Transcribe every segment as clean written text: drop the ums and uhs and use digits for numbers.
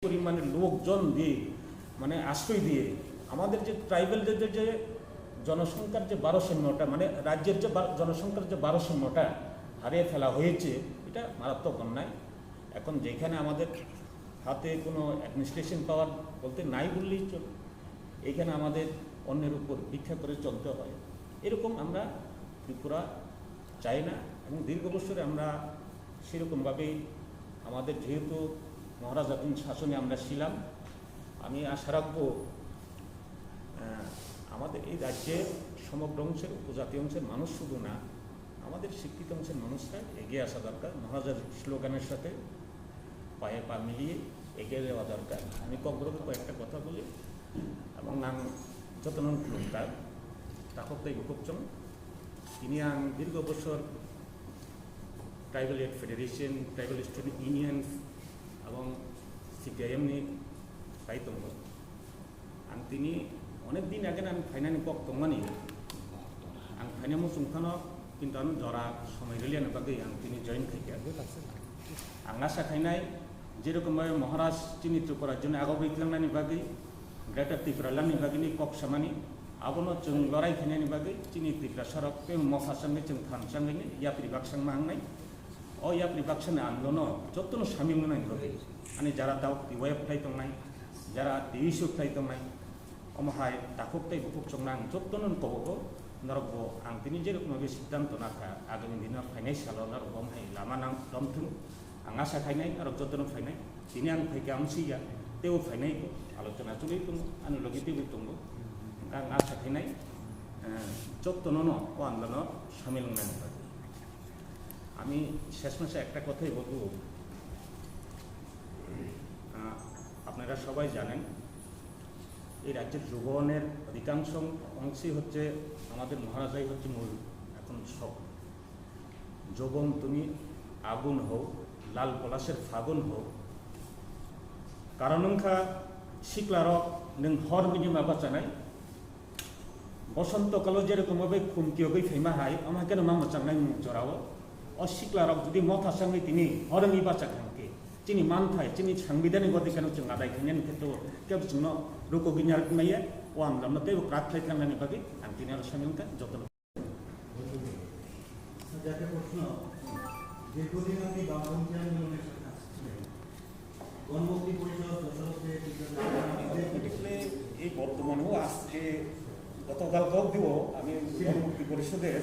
পরিমাণে লোকজন দিয়ে মানে আশ্রয় দিয়ে আমাদের যে ট্রাইবেলদের যে জনসংখ্যার যে 1200টা মানে রাজ্যের যে জনসংখ্যার যে 1200টা হারিয়ে ফেলা হয়েছে, এটা মারাত্মক অন্যায়। এখন যেখানে আমাদের হাতে কোনো অ্যাডমিনিস্ট্রেশন পাওয়ার বলতে নাই বললেই চলে, এইখানে আমাদের অন্যের উপর ভিক্ষা করে চলতে হয়, এরকম আমরা ত্রিপুরা চাই না। এবং দীর্ঘ বছরে আমরা সেরকমভাবেই আমাদের যেহেতু মহারাজাধীন শাসনে আমরা ছিলাম, আমি আশা রাখবো আমাদের এই রাজ্যের সমগ্র অংশের উপজাতি অংশের মানুষ শুধু না, আমাদের শিক্ষিত অংশের মানুষরা এগিয়ে আসা দরকার। মহারাজার স্লোগানের সাথে পায়ে পা মিলিয়ে এগিয়ে যাওয়া দরকার। আমি কগ্রকে কয়েকটা কথা বলি এবং নাম যতন খুলতার তাকতাই গুকচম তিনি দীর্ঘ বছর ট্রাইবেল এড ফেডারেশন, ট্রাইবেল স্টুডেন্ট ইউনিয়ন এবং সিপিআইএমনি পাইতম आं তিনি অনেক দিন আগে আমি ফাইনানি পক তমানি आं फाइनामो सुंखानो কিন্তু আমি জরা সময় রেলিয়ানো বাকি তিনি জয়েন খাইকে आं आशा खायनाय যেরকমভাবে মহারাজ চিনি ত্রিপুরার জন্য আগাবৈख्लांनायनि बागै ग्रेटर त्रिपुरानि बागैनि कक सामानि आबनो जों लड़ाई खायनायनि बागै चिनि त्रिपुरा सरक पे मखासांनि जों थानसांनि यात्रि बाक्सां मांनाय अ यात्रि बाक्सानि आन्दोलन जत्तनो सामिल मोनाय बागै आनि जारा दाव दिवायप थाय तंनाय जारा दिसु थाय तंनाय अमहाय दाखकताय बुकचंना आं जत्तनो कबो नरगो आं तिनि जेरकमभाবে सिद्धांत नाखा आगामी दिनाव फायनाय सालाव नरगो हाय लामा नां दमथुं आं आशा खायनाय आरो जत्तनो फायनाय तिनि आं फायके आमसिया तेव फायनाय आलोचना चलि दं आं लगे तेव दं आं आशा खायनाय जत्तनो न ও आन्दोलन सामिल मोनाय আমি শেষ মাসে একটা কথাই বলবো, আপনারা সবাই জানেন এই রাজ্যের যৌবনের অধিকাংশ অংশই হচ্ছে আমাদের মহারাজাই হচ্ছে মূল। এখন সব যৌবন তুমি আগুন হোক, লাল পলাশের ফাগুন হোক, কারণংখা শিকলারক নों हर बिनि माबा जानाय बसन्तकालाव जेरकमभाবে खुमकियावै फैमा हाय আমাকেন মামা চাंनाय जराव अशिक्लारक जुदि मथासाङै तिनि हरनि बाचा खांके चिनि मानथाय चिनि सांबिधानिक अधिकार जों आदाय खायनायनि खेत्रआव केब जोंनो रुको गिनार नाय ओ आमलामते क्राथलाय खांनायनि बागै आं तिनि आरो सामिलका जतन যাতে প্রশ্ন দীর্ঘদিন আপনি বামপন্থী আন্দোলনের সাথে আসছিলেন, গণমুক্তি পরিষদ দশরথে এই বর্তমানেও আজকে গতকাল কক দিব আমি গণমুক্তি পরিষদের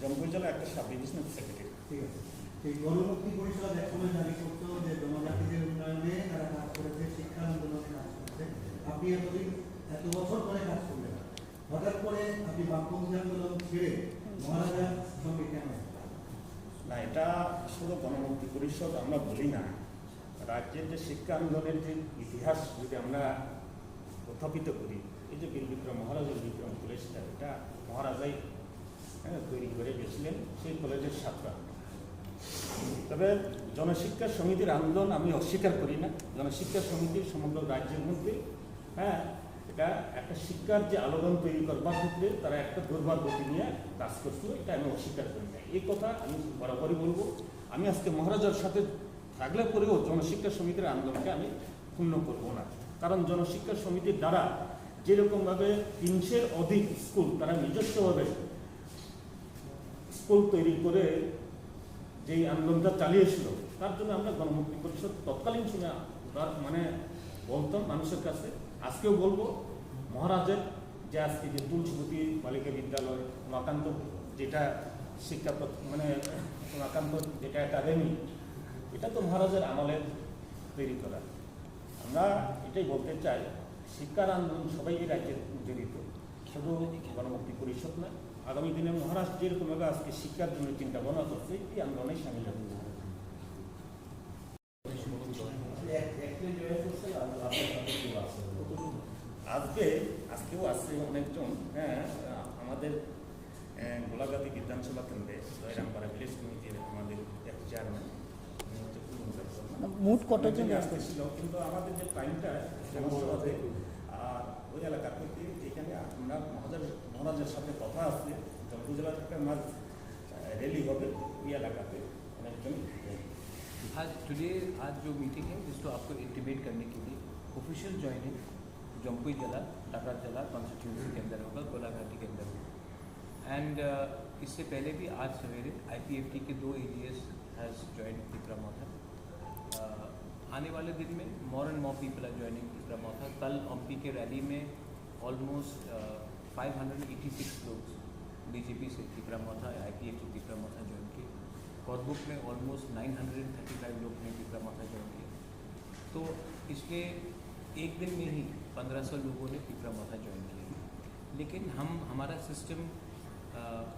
জনপরিচালক একটা সাব ডিভিশনাল সেক্রেটারি। ঠিক আছে, এই গণমুক্তি পরিষদ একসময় দাবি করতো যে জনজাতিদের উন্নয়নে তারা কাজ করেছে, শিক্ষা আন্দোলনে কাজ করেছে। আপনি এত বছর ধরে কাজ করলেন, হঠাৎ করে আপনি বামপন্থী আন্দোলন ছেড়ে মহারাজার সঙ্গে কেন? না, এটা শুধু গণমুক্তি পরিষদ আমরা বলি না, রাজ্যের যে শিক্ষা আন্দোলনের যে ইতিহাস যদি আমরা উত্থাপিত করি, এই যে বীর বিক্রম মহারাজের বিক্রম কলেজটা, এটা মহারাজাই তৈরি করে গেছিলেন সেই কলেজের ছাত্র। তবে জনশিক্ষা সমিতির আন্দোলন আমি অস্বীকার করি না। জনশিক্ষা সমিতির সমগ্র রাজ্যের মধ্যে এটা একটা শিক্ষার যে আলোড়ন তৈরি করবার ক্ষেত্রে তারা একটা দুর্বার গতি নিয়ে কাজ করছিল, এটা আমি অস্বীকার করি না। এই কথা আমি বরাবরই বলবো। আমি আজকে মহারাজার সাথে থাকলে পরেও জনশিক্ষা সমিতির আন্দোলনকে আমি ক্ষুণ্ণ করবো না। কারণ জনশিক্ষা সমিতির দ্বারা যেরকমভাবে 300-এর অধিক স্কুল তারা নিজস্বভাবে স্কুল তৈরি করে যেই আন্দোলনটা চালিয়েছিল, তার জন্য আমরা গণমুক্তি পরিষদ তৎকালীন সময় মানে বলতাম মানুষের কাছে, আজকেও বলবো, মহারাজের যে আজকে যে তুলসীবতী বালিকা বিদ্যালয়, উমাকান্ত যেটা শিক্ষা মানে উমাকান্ত যেটা একাডেমি, এটা তো মহারাজের আমলে তৈরি করা। আমরা এটাই বলতে চাই, শিক্ষার আন্দোলন সবাই এই রাজ্যে জড়িত, শুধু গণমুক্তি পরিষদ না। আগামী দিনে মহারাজ যেরকমভাবে আজকে শিক্ষার জন্য চিন্তা ভাবনা করছে, এই আন্দোলনে সামিল হবে। আজকেও আছে অনেকজন। আমাদের গোলাগাতি বিধানসভা কেন্দ্রে জয়রামপাড়া ভিলেজ কমিটির আমাদের এক চেয়ারম্যান মোট কতজন আসতেছিল, কিন্তু আমাদের যে টাইমটা জনসভাতে আর ওই এলাকা থেকে এখানে আমরা মহারাজের সাথে কথা আছে, উপজেলার একটা মাঝ র্যালি হবে ওই এলাকাতে অনেকজন। आज जो मीटिंग है जिसको आपको इंटीमेट करने के लिए ऑफिशियल ज्वाइनिंग जम्पुई जिला टाटा जिला कॉन्स्टिट्यूंसी के अंदर होगा, कोलाघाटी के अंदर होगा। एंड इससे पहले भी आज सवेरे IPFT के 2 AGS has join Tipra Motha. आने वाले दिन में more and more people are joining Tipra Motha. कल OMPI के रैली में ऑलमोस्ट 586 लोग BJP से तिपरा मोथा IPFT तिपरा मोथा ज्वाइन किए। कॉर्बुक में ऑलमोस्ट 935 लोग ने तिपरा मोथा ज्वाइन किया। तो इसके एक दिन में ही 1500 लोगों ने तिपरा मोथा ज्वाइन किया। लेकिन हमारा सिस्टम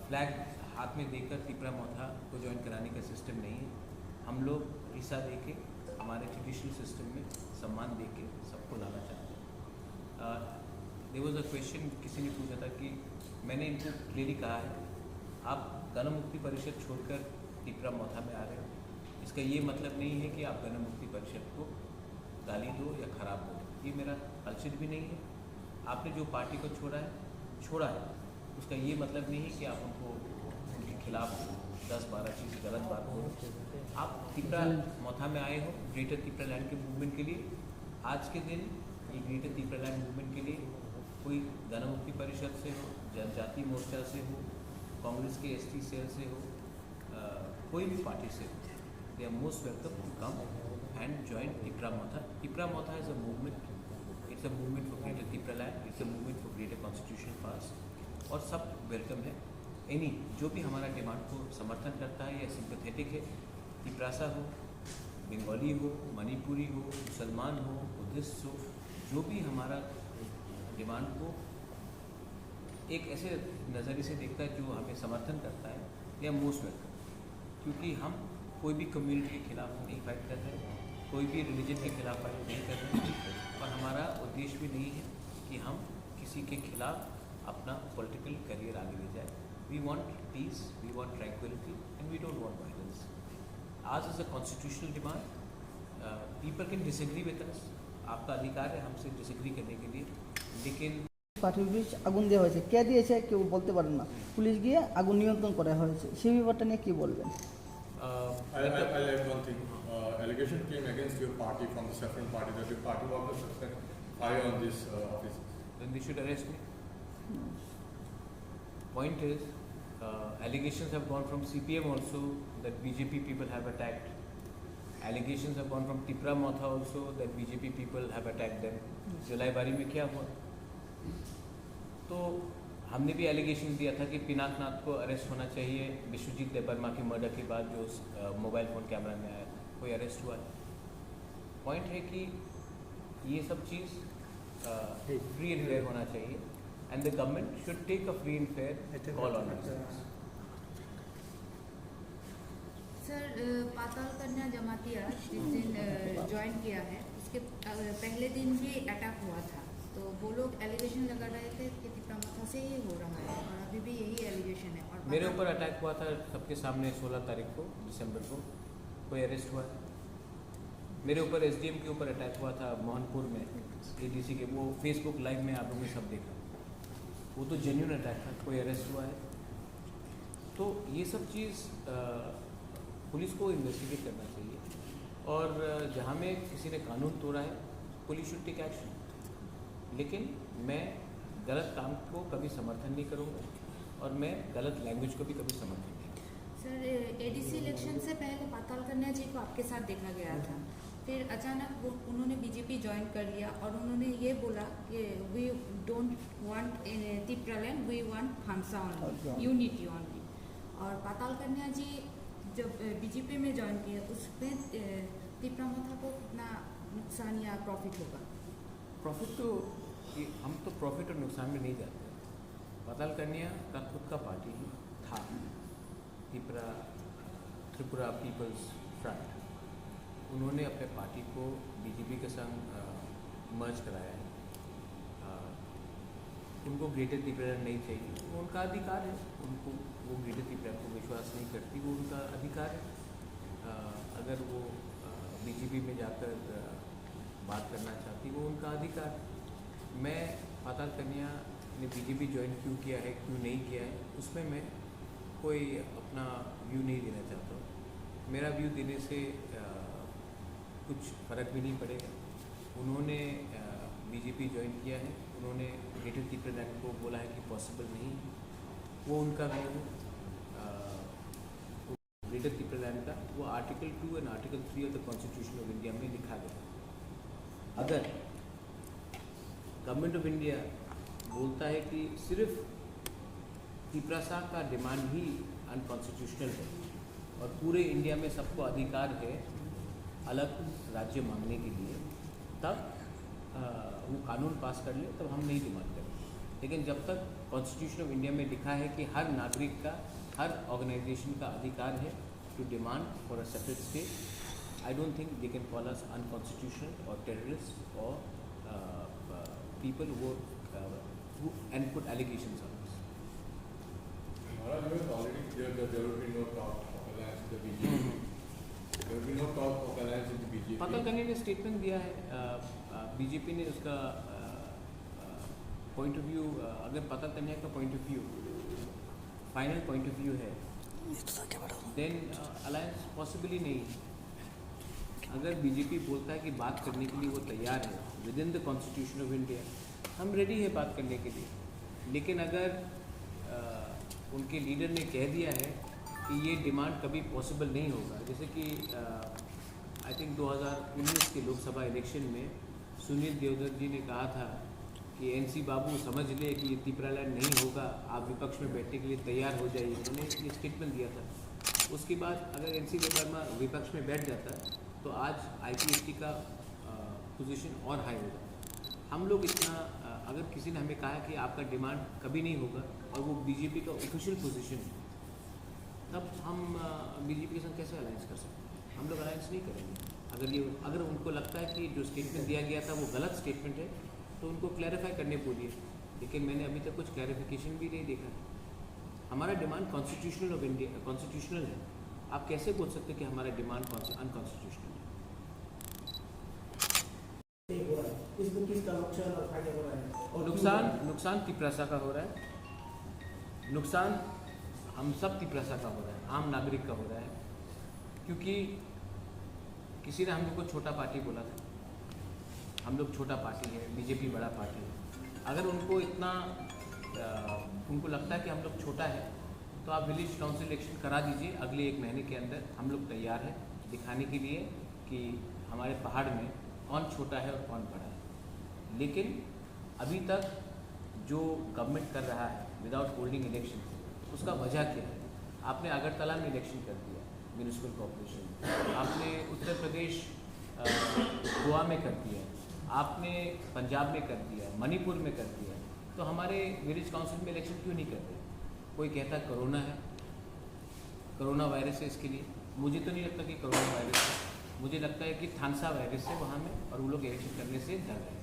फ्लैग हाथ में देकर तिपरा मोथा को ज्वाइन कराने का सिस्टम नहीं है। हम लोग हिस्सा दे के हमारे ट्रेडिशनल सिस्टम में सम्मान दे के सबको लाना चाहते हैं। देयर वाज अ क्वेश्चन, किसी ने पूछा था कि मैंने इनको क्लियरली कहा है आप गण मुक्ति परिषद छोड़कर तिपरा मोथा में आ रहे हो। इसका ये मतलब नहीं है कि आप गण मुक्ति परिषद को गाली दो या ख़राब दो, ये मेरा कल्चर भी नहीं है। आपने जो पार्टी को छोड़ा है उसका ये मतलब नहीं है कि आप उनको उनके खिलाफ 10-12 चीज़ गलत बात हो। आप तिपरा मोथा में आए हो ग्रेटर तिपरा लैंड के मूवमेंट के लिए। आज के दिन ये ग्रेटर तिपरा लैंड मूवमेंट के लिए कोई गण मुक्ति परिषद से हो, जनजाति मोर्चा से हो, कांग्रेस के ST सेल से हो, कोई भी पार्टी से हो, they are most welcome to come and join Tipra Motha. Tipra Motha is a movement, it's a movement for greater Tipraland, it's a movement for greater constitution पास, और सब वेलकम है। एनी जो भी हमारा डिमांड को समर्थन करता है या सिंपैथेटिक है, तिपरासा हो, बंगाली हो, मणिपुरी हो, मुसलमान हो, बुद्धिस्ट हो, जो भी हमारा डिमांड को एक ऐसे नज़रिए से देखता है जो हमें समर्थन करता है, या मोस्ट वेलकम। क्योंकि हम कोई भी कम्युनिटी के खिलाफ नहीं फाइट कर रहे, कोई भी रिलीजन के खिलाफ फाइट नहीं कर रहे, और हमारा उद्देश्य भी नहीं है कि हम किसी के खिलाफ अपना पॉलिटिकल करियर आगे ले जाए। We want peace, we want tranquility and we don't want violence. आज is a constitutional demand, people can disagree with us, आपका अधिकार है हमसे डिसएग्री करने के लिए, लेकिन পার্টির অফিস আগুন দেওয়া হয়েছে, কে দিয়েছে কেউ বলতে পারেন না, পুলিশ গিয়ে আগুন নিয়ন্ত্রণ করা হয়েছে, সেই ব্যাপারটা নিয়ে কি বলবেন? I'll add one thing. Allegation came against your party from the Saffron Party that your party workers set fire on this office. then they should arrest me. Point is, allegations have gone from CPM also that BJP people have attacked. Allegations have gone from Tipra Motha also that BJP people have attacked them. जुलाई बारी में क्या हुआ? तो हमने भी allegation दिया था कि पिनाकनाथ को अरेस्ट होना चाहिए विश्वजीत देबबर्मा के मर्डर के बाद, जो मोबाइल फ़ोन कैमरा में आया, कोई अरेस्ट हुआ है। पॉइंट है कि ये सब चीज़ फ्री एंड फेयर होना चाहिए, and the government should take a free and fair call on it. Sir, Patal Kanya Jamatia जिस दिन ज्वाइन किया है उसके पहले दिन भी अटैक हुआ था, तो वो लोग एलिगेशन लगा रहे थे कि तिपरा मोथा से ही हो रहा है, और अभी भी यही एलिगेशन है। और मेरे ऊपर अटैक हुआ था सबके सामने 16 तारीख को दिसंबर को, कोई अरेस्ट हुआ है। मेरे ऊपर SDM के ऊपर अटैक हुआ था मोहनपुर में, ADC के, वो फेसबुक लाइव में आप लोगों ने सब देखा, वो तो जेन्युइन अटैक था, कोई अरेस्ट हुआ है। तो ये सब चीज़ पुलिस को इन्वेस्टिगेट करना चाहिए, और जहाँ में किसी ने कानून तोड़ा है पुलिस शुड टेक एक्शन। लेकिन मैं गलत काम को कभी समर्थन नहीं करूँगा, और मैं गलत लैंग्वेज को भी कभी समर्थन नहीं करूँगा। सर, ADC इलेक्शन से पहले पाताल कन्या जी को आपके साथ देखा गया था, फिर अचानक उन्होंने BJP ज्वाइन कर लिया, और उन्होंने ये बोला कि we don't want Tipra land, we want हांसा ओनली, यूनिटी ओनली। और पाताल कन्या जी जब BJP में ज्वाइन किया, उसमें तिपरा मोथा को कितना नुकसान या प्रॉफिट होगा? प्रॉफिट तो हम तो प्रॉफिट और नुकसान में नहीं जाते। पाताल कन्या का खुद का पार्टी था, त्रिपुरा पीपल्स फ्रंट, उन्होंने अपने पार्टी को BJP के संग मर्ज कराया है। उनको ग्रेटर त्रिपुरा नहीं चाहिए, वो उनका अधिकार है, उनको वो ग्रेटर त्रिपुरा को विश्वास नहीं करती, वो उनका अधिकार है। अगर वो BJP में जाकर बात करना चाहती, वो उनका अधिकार है। मैं पाताल कन्या ने BJP ज्वाइन क्यों किया है, क्यों नहीं किया है, उसमें मैं कोई अपना व्यू नहीं देना चाहता हूँ। मेरा व्यू देने से कुछ फ़र्क भी नहीं पड़ेगा। उन्होंने बीजेपी ज्वाइन किया है, उन्होंने ग्रेटर त्रिपुरालैंड को बोला है कि पॉसिबल नहीं है, वो उनका व्यू है। ग्रेटर त्रिपुरालैंड का वो आर्टिकल 2 और article 3 of the constitution of India में लिखा गया। अगर गवर्नमेंट ऑफ इंडिया बोलता है कि सिर्फ त्रिपुरा का डिमांड ही अनकॉन्स्टिट्यूशनल है और पूरे इंडिया में सबको अधिकार है अलग राज्य मांगने के लिए, तब वो कानून पास कर ले, तब हम नहीं डिमांड करेंगे। लेकिन जब तक कॉन्स्टिट्यूशन ऑफ इंडिया में लिखा है कि हर नागरिक का, हर ऑर्गेनाइजेशन का अधिकार है to demand for a separate state, I don't think they can call us unconstitutional और टेररिस्ट और people who and put allegations on us. Maharaj, you have already cleared that there will be no talk of alliance with the BJP. There will be no talk of alliance with the BJP. पतल कन्या ने statement दिया है, BJP ने उसका point of view, अगर पतल कन्या का point of view final point of view है, देन अलायंस पॉसिबली नहीं है। अगर बीजेपी बोलता है कि बात करने के लिए वो तैयार है with in the constitution of India, हम रेडी है बात करने के लिए। लेकिन अगर उनके लीडर ने कह दिया है कि ये डिमांड कभी पॉसिबल नहीं होगा, जैसे कि आई थिंक 2019 के लोकसभा इलेक्शन में सुनील देवधर जी ने कहा था कि एनसी बाबू समझ ले कि ये त्रिपुरालैंड नहीं होगा, आप विपक्ष में बैठने के लिए तैयार हो जाइए, उन्होंने ये स्टेटमेंट दिया था। उसके बाद अगर एनसी वर्मा विपक्ष में बैठ जाता तो आज IPST का पोजीशन और हाई होगा। हम लोग इतना अगर किसी ने हमें कहा है कि आपका डिमांड कभी नहीं होगा और वो बीजेपी का ऑफिशियल पोजीशन है, तब हम बीजेपी के साथ कैसे अलायंस कर सकते हैं? हम लोग अलायंस नहीं करेंगे। अगर उनको लगता है कि जो स्टेटमेंट दिया गया था वो गलत स्टेटमेंट है तो उनको क्लैरिफाई करने बोलिए, लेकिन मैंने अभी तक कुछ क्लैरिफिकेशन भी नहीं देखा। हमारा demand constitutional of India constitutional है। आप कैसे बोल सकते हैं कि हमारा डिमांड अनकॉन्स्टिट्यूशनल है? नुकसान त्रिपुरा का हो रहा है, नुकसान हम सब त्रिपुरा का हो रहा है, आम नागरिक का हो रहा है, क्योंकि किसी ने हम लोग को छोटा पार्टी बोला था। हम लोग छोटा पार्टी है, बीजेपी बड़ा पार्टी है। अगर उनको इतना उनको लगता है कि हम लोग छोटा है तो आप विलेज काउंसिल इलेक्शन करा दीजिए अगले 1 महीने के अंदर। हम लोग तैयार हैं दिखाने के लिए कि हमारे पहाड़ में कौन छोटा है और कौन बड़ा है। लेकिन अभी तक जो गवर्नमेंट कर रहा है विदाउट होल्डिंग इलेक्शन, उसका वजह क्या है? आपने अगरतला में इलेक्शन कर दिया म्यूनिसिपल कॉर्पोरेशन, आपने उत्तर प्रदेश गोवा में कर दिया, आपने पंजाब में कर दिया, मणिपुर में कर दिया, तो हमारे विलेज काउंसिल में इलेक्शन क्यों नहीं कर रहे? कोई कहता कोरोना है, कोरोना वायरस है इसके लिए। मुझे तो नहीं लगता कि कोरोना वायरस है, मुझे लगता है कि थानसा वायरस है वहाँ में, और वो लोग इलेक्शन करने से डर रहे हैं।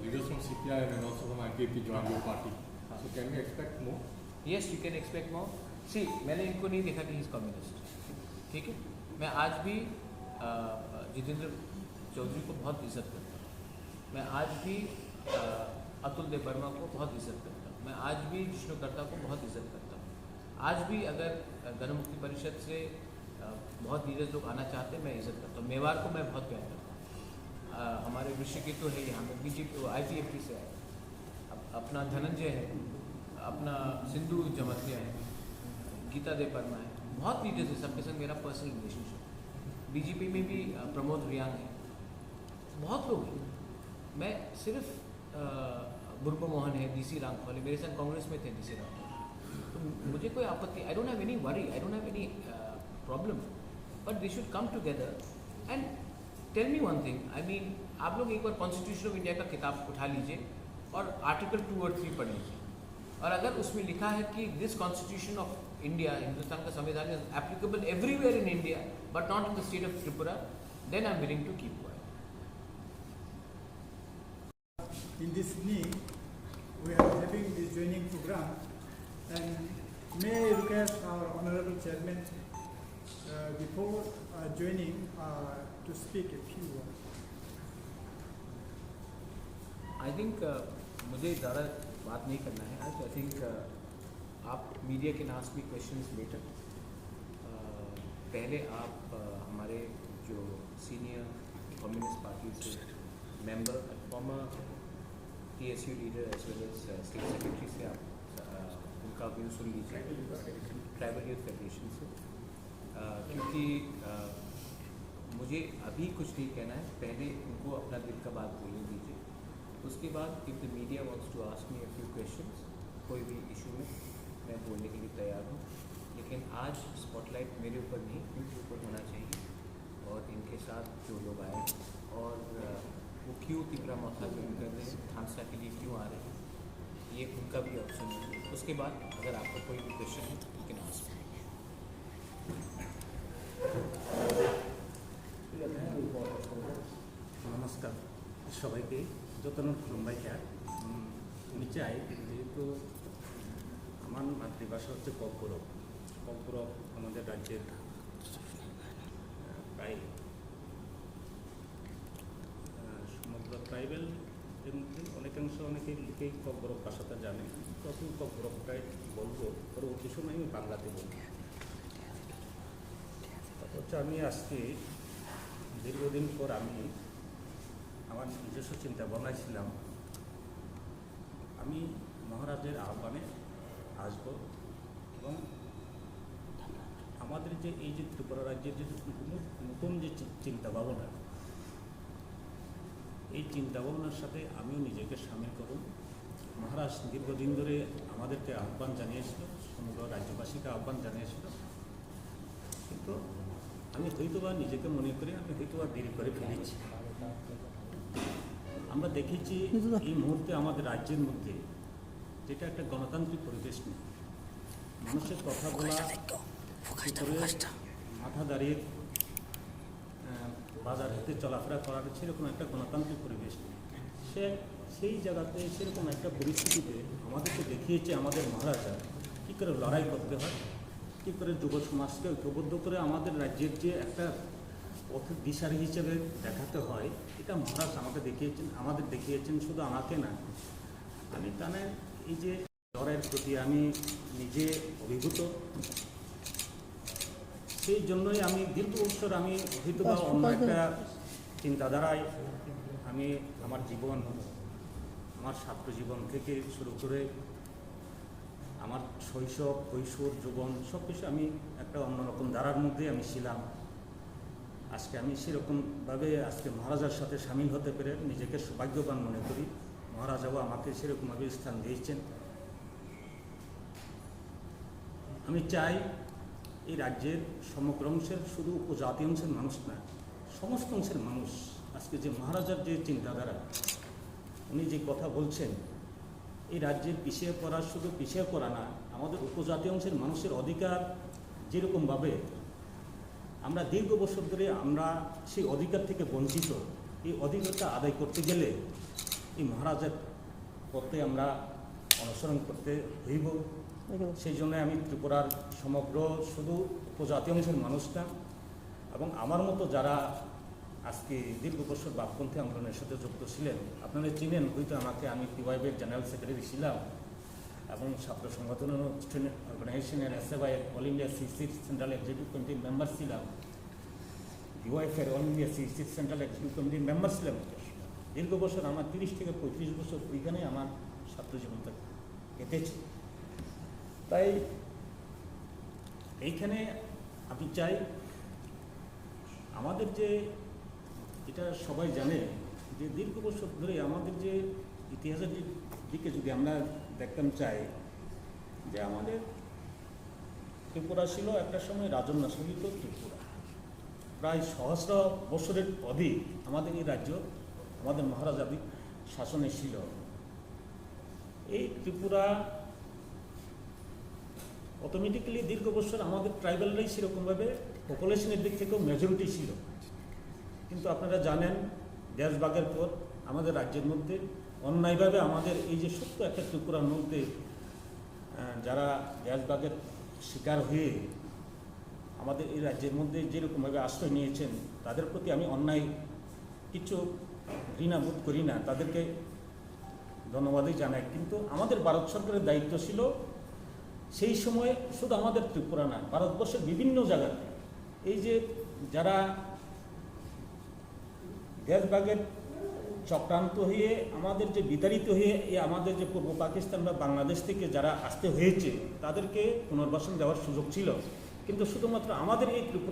Leaders from CPI and also from IPP joined your party. So can we expect more? Yes, you can expect more. See, मैंने इनको नहीं देखा कि ही इज कम्युनिस्ट, ठीक है। मैं आज भी जितेंद्र चौधरी को बहुत इज्जत करता हूँ, मैं आज भी अतुल देव वर्मा को बहुत इज्जत करता हूँ, मैं आज भी जिष्णुकर्ता को बहुत इज्जत करता हूँ। आज भी अगर गणमुक्ति परिषद से बहुत लीडर्स लोग आना चाहते हैं, मैं इज्जत करता हूँ। मेवाड़ को मैं बहुत प्यार करता हूँ। हमारे ऋषिकेतु तो है यहाँ पर, बीजेपी IPFT से है, अपना धनंजय है, अपना सिंधु जमतिया है, गीता देव वर्मा है, बहुत लीडर्स है, सबके संग मेरा पर्सनल रिलेशनशिप। बीजेपी में भी प्रमोद रियांग है, बहुत लोग हैं। मैं सिर्फ बुर्बो मोहन है, DC रामखोले मेरे संग कांग्रेस में थे, DC रामखोले, तो मुझे कोई आपत्ति, I don't have any worry, I don't have any problem, but they should come together and tell me one thing. I mean, आप लोग एक बार कॉन्स्टिट्यूशन ऑफ इंडिया का किताब उठा लीजिए और आर्टिकल 2 और 3 पढ़ लीजिए, और अगर उसमें लिखा है कि this constitution of India, Hindustan का संविधान, is applicable everywhere in India but not in the state of Tripura, then I am willing to keep quiet. In this meeting, we are having this joining program, and may I request our honorable chairman before joining to speak a few words. I think मुझे ज़्यादा बात नहीं करना है आज। I think आप media के नाम भी क्वेश्चंस लेटर, पहले आप हमारे जो सीनियर कम्युनिस्ट पार्टी से member former TSU leader as well as state secretary से आप उनका व्यू सुन लीजिए ट्राइबल यूथ फेडरेशन से, क्योंकि मुझे अभी कुछ नहीं कहना है, पहले उनको अपना दिल का बात बोलने दीजिए, उसके बाद if the media wants to ask me a few questions कोई भी इशू में मैं बोलने के लिए तैयार हूँ, लेकिन आज स्पॉटलाइट मेरे ऊपर नहीं इनके ऊपर होना चाहिए और इनके साथ जो लोग आए और वो क्यों तिपरा मौका ज्वाइन कर रहे हैं, थानसा के लिए क्यों आ रहे हैं, ये उनका भी ऑप्शन है। उसके बाद अगर आपका कोई भी क्वेश्चन है यू कैन आस्क। নমস্কার সবাইকে, যতন খুলুমবাইকা। আমি চাই যেহেতু আমার মাতৃভাষা হচ্ছে ককবরক, ককবরক আমাদের রাজ্যের প্রায় সমগ্র ট্রাইবেল এর মধ্যে অনেকাংশ লোকেই ককবরক ভাষাটা জানে, তখন ককবরকটাই বলবো, পরবর্তী সময় আমি বাংলাতে বলবো। হচ্ছে আমি আজকে দীর্ঘদিন পর আমি আমার নিজস্ব চিন্তা ভাবনায় ছিলাম আমি মহারাজের আহ্বানে আসব এবং আমাদের যে এই যে ত্রিপুরা রাজ্যের যে নতুন যে চিন্তা ভাবনা, এই চিন্তা ভাবনার সাথে আমিও নিজেকে সামিল করুন। মহারাজ দীর্ঘদিন ধরে আমাদেরকে আহ্বান জানিয়েছিল, সমগ্র রাজ্যবাসীকে আহ্বান জানিয়েছিল, কিন্তু আমি হয়তোবা নিজেকে মনে করি আমি হয়তোবা দেরি করে ফেলেছি। আমরা দেখেছি এই মুহূর্তে আমাদের রাজ্যের মধ্যে যেটা একটা গণতান্ত্রিক পরিবেশ নেই, মানুষের কথা বলা, মাথা দাঁড়িয়ে বাজার হাতে চলাফেরা করার সেরকম একটা গণতান্ত্রিক পরিবেশ নেই। সেই জায়গাতে সেরকম একটা পরিস্থিতিতে আমাদেরকে দেখিয়েছে আমাদের মহারাজা কী করে লড়াই করতে হয়, কী করে যুব সমাজকে ঐক্যবদ্ধ করে আমাদের রাজ্যের যে একটা পথের দিশারি হিসেবে দেখাতে হয়, এটা মহারাজ আমাদের দেখিয়েছেন। শুধু আমাকে না, আমি টানে এই যে লড়াইয়ের প্রতি আমি নিজে অভিভূত, সেই জন্যই আমি দীর্ঘ বছর আমি হয়তো বা অন্য একটা চিন্তাধারায় আমি আমার জীবন, আমার ছাত্র জীবন থেকে শুরু করে আমার শৈশব, কৈশোর, যৌবন সব কিছু আমি একটা অন্যরকম ধারার মধ্যে আমি ছিলাম। আজকে আমি সেরকমভাবে আজকে মহারাজার সাথে সামিল হতে পেরে নিজেকে সৌভাগ্যবান মনে করি। মহারাজাও আমাকে সেরকমভাবে স্থান দিয়েছেন। আমি চাই এই রাজ্যের সমগ্র অংশের, শুধু উপজাতি অংশের মানুষ না, সমস্ত অংশের মানুষ আজকে যে মহারাজার যে চিন্তাধারা, উনি যে কথা বলছেন, এই রাজ্যের পিছিয়ে পড়া, শুধু পিছিয়ে পড়া না, আমাদের উপজাতি অংশের মানুষের অধিকার যেরকমভাবে আমরা দীর্ঘ বছর ধরে আমরা সেই অধিকার থেকে বঞ্চিত, এই অধিকারটা আদায় করতে গেলে এই মহারাজের পথে আমরা অনুসরণ করতে হইব। সেই জন্য আমি ত্রিপুরার সমগ্র শুধু উপজাতি অংশের মানুষটা এবং আমার মতো যারা আজকে দীর্ঘ বছর বামপন্থী আন্দোলনের সাথে যুক্ত ছিলেন, আপনারা চিনেন হয়তো আমাকে, আমি পিওয়াইবির জেনারেল সেক্রেটারি ছিলাম এবং ছাত্র সংগঠন অর্গানাইজেশনের SFI all India CC central executive কমিটির মেম্বার ছিলাম, ডিওয়াইফের all India CC central executive কমিটির মেম্বার ছিলাম। দীর্ঘ বছর আমার 30 থেকে 35 বছর ওইখানে আমার ছাত্র জীবনটা কেটেছে। তাই এইখানে আমি চাই আমাদের যে, এটা সবাই জানে যে দীর্ঘ বছর ধরে আমাদের যে ইতিহাসের দিকে যদি আমরা দেখতে চাই, যে আমাদের ত্রিপুরা ছিল একটা সময় রাজন্য শাসিত ত্রিপুরা, প্রায় সহস্র বছরের অধিক আমাদের এই রাজ্য আমাদের মহারাজাদের শাসনে ছিল। এই ত্রিপুরা অটোমেটিক্যালি দীর্ঘ বছর আমাদের ট্রাইবালরাই সেরকমভাবে পপুলেশনের দিক থেকেও মেজরিটি ছিল, কিন্তু আপনারা জানেন দেশভাগের পর আমাদের রাজ্যের মধ্যে অন্যায়ভাবে আমাদের এই যে ছোট্ট একটা ত্রিপুরার মধ্যে যারা দেশভাগের শিকার হয়ে আমাদের এই রাজ্যের মধ্যে যেরকমভাবে আশ্রয় নিয়েছেন, তাদের প্রতি আমি অন্যায় কিছু ঘৃণা বোধ করি না, তাদেরকে ধন্যবাদই জানাই। কিন্তু আমাদের ভারত সরকারের দায়িত্ব ছিল সেই সময় শুধু আমাদের ত্রিপুরা না, ভারতবর্ষের বিভিন্ন জায়গাতে এই যে যারা দেশভাগের চক্রান্ত হয়ে আমাদের যে বিতাড়িত হয়ে আমাদের যে পূর্ব পাকিস্তান বা বাংলাদেশ থেকে যারা আসতে হয়েছে তাদেরকে পুনর্বাসন দেওয়ার সুযোগ ছিল, কিন্তু শুধুমাত্র আমাদের এই ত্রিপুরা